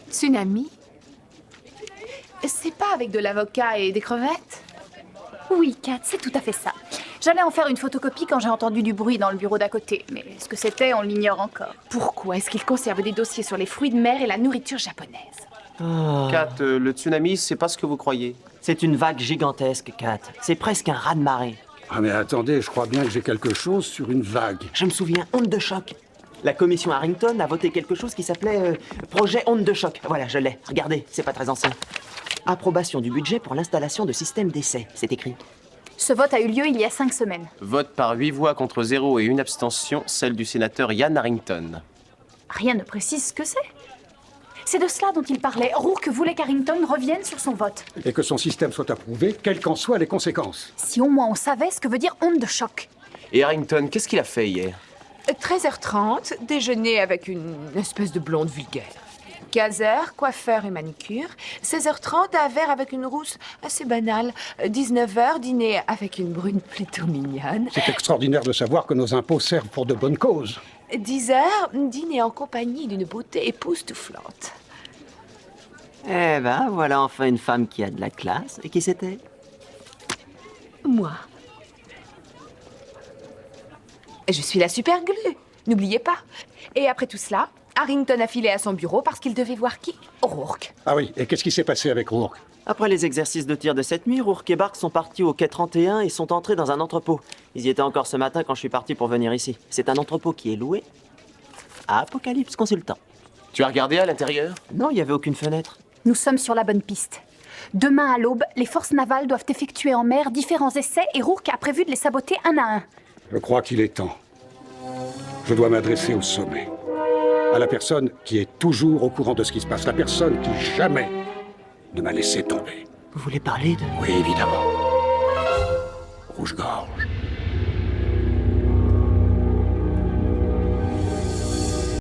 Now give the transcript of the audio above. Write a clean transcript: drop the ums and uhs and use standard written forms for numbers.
Tsunami? C'est pas avec de l'avocat et des crevettes? Oui, Kat, c'est tout à fait ça. J'allais en faire une photocopie quand j'ai entendu du bruit dans le bureau d'à côté, mais ce que c'était, on l'ignore encore. Pourquoi est-ce qu'ils conservent des dossiers sur les fruits de mer et la nourriture japonaise? Kat, le tsunami, c'est pas ce que vous croyez. C'est une vague gigantesque, Kat. C'est presque un raz-de-marée. Ah mais attendez, je crois bien que j'ai quelque chose sur une vague. Je me souviens, onde de choc. La commission Harrington a voté quelque chose qui s'appelait projet onde de choc. Voilà, je l'ai. Regardez, c'est pas très ancien. Approbation du budget pour l'installation de systèmes d'essai. C'est écrit. Ce vote a eu lieu il y a 5 semaines. Vote par 8 voix contre 0 et une abstention, celle du sénateur Ian Harrington. Rien ne précise ce que c'est. C'est de cela dont il parlait. Rourke voulait qu'Harrington revienne sur son vote. Et que son système soit approuvé, quelles qu'en soient les conséquences. Si au moins on savait ce que veut dire onde de choc. Et Harrington, qu'est-ce qu'il a fait hier? 13h30, déjeuner avec une espèce de blonde vulgaire. 15h, coiffeur et manicure. 16h30, un verre avec une rousse assez banale. 19h, dîner avec une brune plutôt mignonne. C'est extraordinaire de savoir que nos impôts servent pour de bonnes causes. 10h, dîner en compagnie d'une beauté époustouflante. Eh ben, voilà enfin une femme qui a de la classe. Et qui c'était? Moi. Je suis la super glue, n'oubliez pas. Et après tout cela, Harrington a filé à son bureau parce qu'il devait voir qui? Rourke. Ah oui, et qu'est-ce qui s'est passé avec Rourke? Après les exercices de tir de cette nuit, Rourke et Bark sont partis au quai 31 et sont entrés dans un entrepôt. Ils y étaient encore ce matin quand je suis parti pour venir ici. C'est un entrepôt qui est loué à Apocalypse Consultant. Tu as regardé à l'intérieur? Non, il n'y avait aucune fenêtre. Nous sommes sur la bonne piste. Demain à l'aube, les forces navales doivent effectuer en mer différents essais et Rourke a prévu de les saboter un à un. Je crois qu'il est temps. Je dois m'adresser au sommet. À la personne qui est toujours au courant de ce qui se passe. La personne qui jamais ne m'a laissé tomber. Vous voulez parler de... Oui, évidemment. Rouge-gorge.